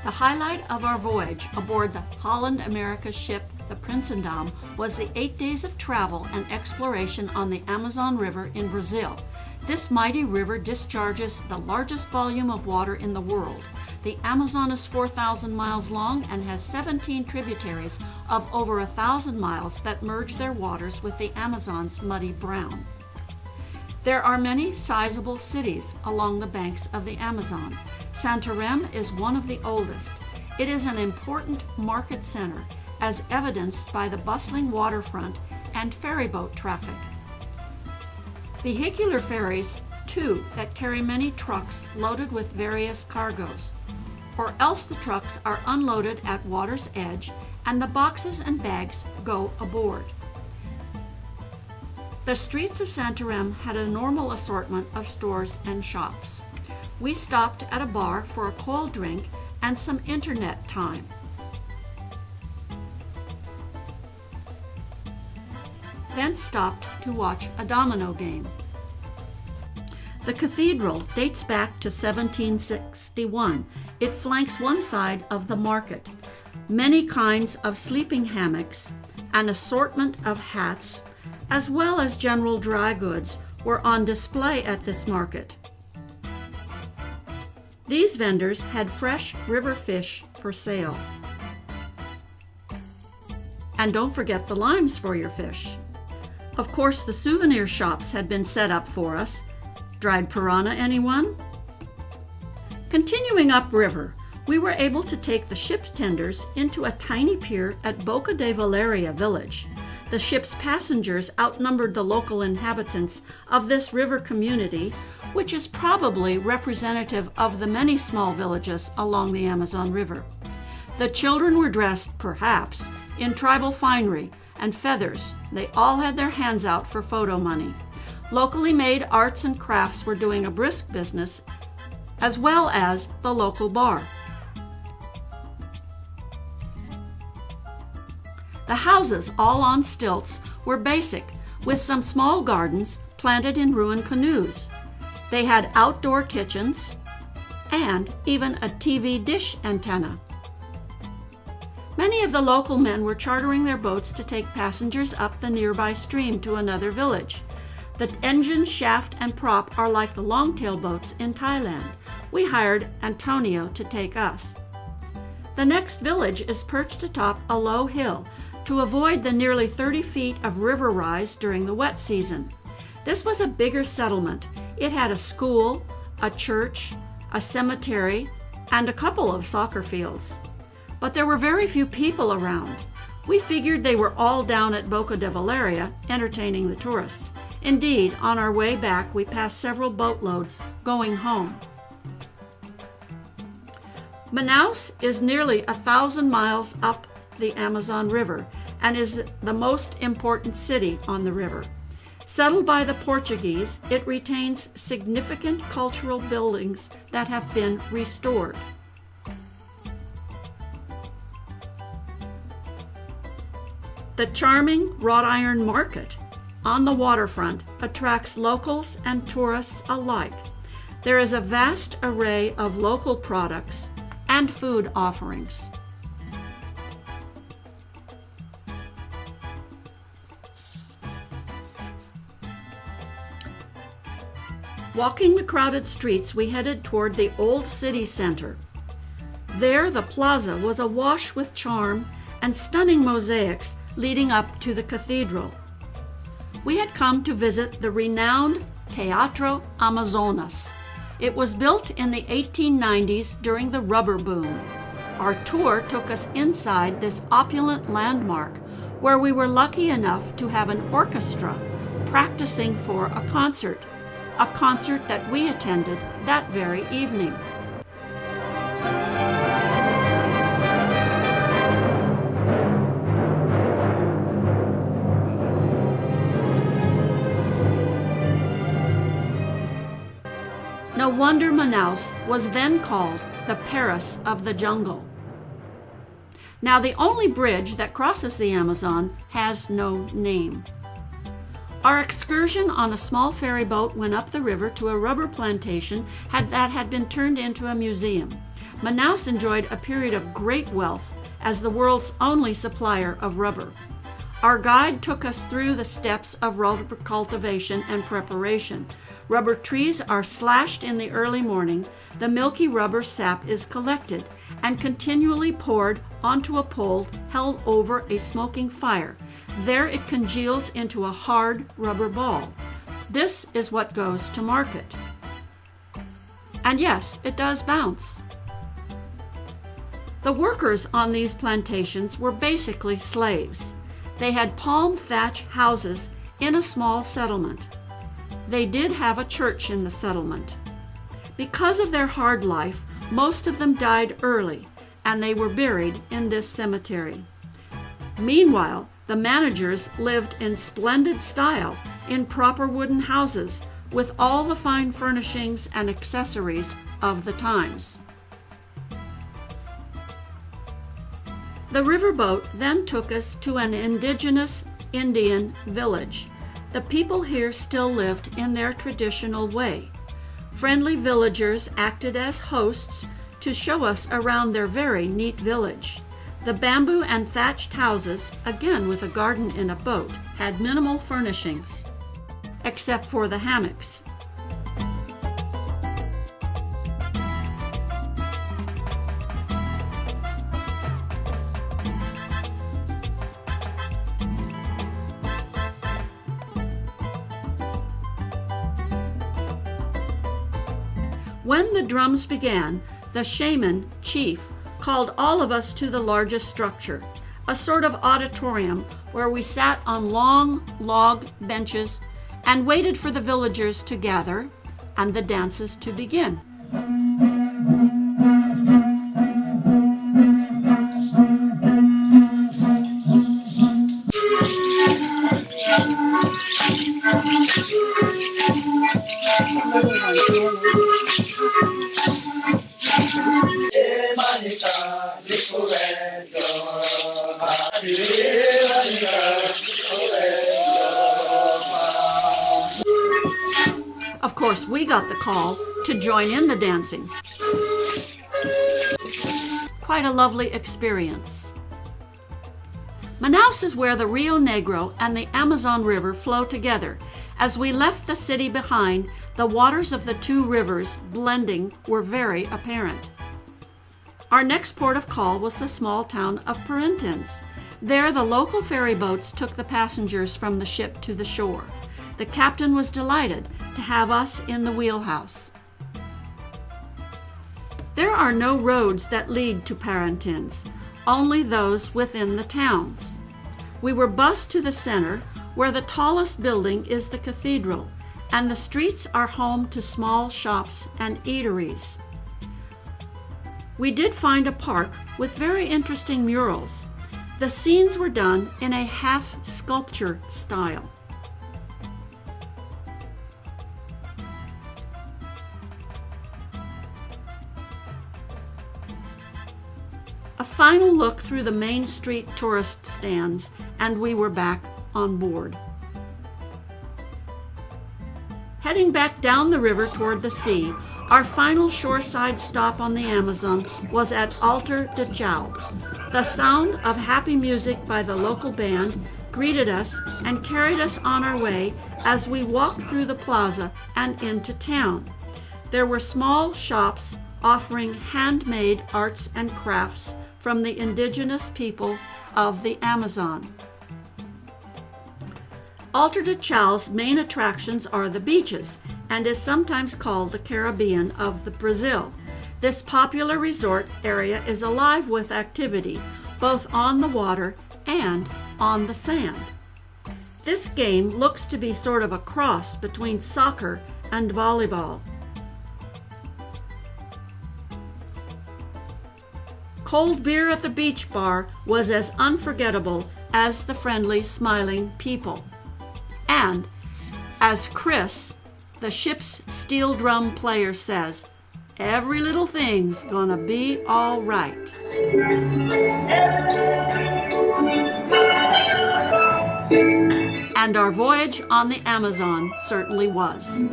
The highlight of our voyage aboard the Holland America ship, the Plantation, was the 8 days of travel and exploration on the Amazon River in Brazil. This mighty river discharges the largest volume of water in the world. The Amazon is 4,000 miles long and has 17 tributaries of over 1,000 miles that merge their waters with the Amazon's muddy brown. There are many sizable cities along the banks of the Amazon. Santarém is one of the oldest. It is an important market center, as evidenced by the bustling waterfront and ferryboat traffic. Vehicular ferries, too, that carry many trucks loaded with various cargoes. Or else the trucks are unloaded at water's edge and the boxes and bags go aboard. The streets of Santarém had a normal assortment of stores and shops. We stopped at a bar for a cold drink and some internet time. Then stopped to watch a domino game. The cathedral dates back to 1761. It flanks one side of the market. Many kinds of sleeping hammocks, an assortment of hats, as well as general dry goods were on display at this market. These vendors had fresh river fish for sale. And don't forget the limes for your fish. Of course, the souvenir shops had been set up for us. Dried piranha, anyone? Continuing upriver, we were able to take the ship's tenders into a tiny pier at Boca de Valeria village. The ship's passengers outnumbered the local inhabitants of this river community, which is probably representative of the many small villages along the Amazon River. The children were dressed, perhaps, in tribal finery and feathers. They all had their hands out for photo money. Locally made arts and crafts were doing a brisk business, as well as the local bar. The houses, all on stilts, were basic, with some small gardens planted in ruined canoes. They had outdoor kitchens and even a TV dish antenna. Many of the local men were chartering their boats to take passengers up the nearby stream to another village. The engine, shaft, and prop are like the longtail boats in Thailand. We hired Antonio to take us. The next village is perched atop a low hill to avoid the nearly 30 feet of river rise during the wet season. This was a bigger settlement. It had a school, a church, a cemetery, and a couple of soccer fields. But there were very few people around. We figured they were all down at Boca de Valeria entertaining the tourists. Indeed, on our way back, we passed several boatloads going home. Manaus is nearly 1,000 miles up the Amazon River and is the most important city on the river. Settled by the Portuguese, it retains significant cultural buildings that have been restored. The charming wrought iron market on the waterfront attracts locals and tourists alike. There is a vast array of local products and food offerings. Walking the crowded streets, we headed toward the old city center. There, the plaza was awash with charm and stunning mosaics leading up to the cathedral. We had come to visit the renowned Teatro Amazonas. It was built in the 1890s during the rubber boom. Our tour took us inside this opulent landmark, where we were lucky enough to have an orchestra practicing for a concert that we attended that very evening. No wonder Manaus was then called the Paris of the jungle. Now, the only bridge that crosses the Amazon has no name. Our excursion on a small ferry boat went up the river to a rubber plantation that had been turned into a museum. Manaus enjoyed a period of great wealth as the world's only supplier of rubber. Our guide took us through the steps of rubber cultivation and preparation. Rubber trees are slashed in the early morning, the milky rubber sap is collected and continually poured onto a pole held over a smoking fire. There it congeals into a hard rubber ball. This is what goes to market. And yes, it does bounce. The workers on these plantations were basically slaves. They had palm thatch houses in a small settlement. They did have a church in the settlement. Because of their hard life, most of them died early, and they were buried in this cemetery. Meanwhile, the managers lived in splendid style in proper wooden houses with all the fine furnishings and accessories of the times. The riverboat then took us to an indigenous Indian village. The people here still lived in their traditional way. Friendly villagers acted as hosts to show us around their very neat village. The bamboo and thatched houses, again with a garden in a boat, had minimal furnishings, except for the hammocks. When the drums began, the shaman chief called all of us to the largest structure, a sort of auditorium where we sat on long log benches and waited for the villagers to gather and the dances to begin. Of course, we got the call to join in the dancing. Quite a lovely experience. Manaus is where the Rio Negro and the Amazon River flow together. As we left the city behind, the waters of the two rivers blending were very apparent. Our next port of call was the small town of Parintins. There, the local ferry boats took the passengers from the ship to the shore. The captain was delighted to have us in the wheelhouse. There are no roads that lead to Parintins, only those within the towns. We were bused to the center, where the tallest building is the cathedral, and the streets are home to small shops and eateries. We did find a park with very interesting murals. The scenes were done in a half-sculpture style. A final look through the Main Street tourist stands, and we were back on board. Heading back down the river toward the sea, our final shoreside stop on the Amazon was at Altar de Chão. The sound of happy music by the local band greeted us and carried us on our way as we walked through the plaza and into town. There were small shops offering handmade arts and crafts from the indigenous peoples of the Amazon. Altar de Chão's main attractions are the beaches and is sometimes called the Caribbean of the Brazil. This popular resort area is alive with activity, both on the water and on the sand. This game looks to be sort of a cross between soccer and volleyball. Cold beer at the beach bar was as unforgettable as the friendly, smiling people. And, as Chris, the ship's steel drum player, says, every little thing's gonna be all right. And our voyage on the Amazon certainly was.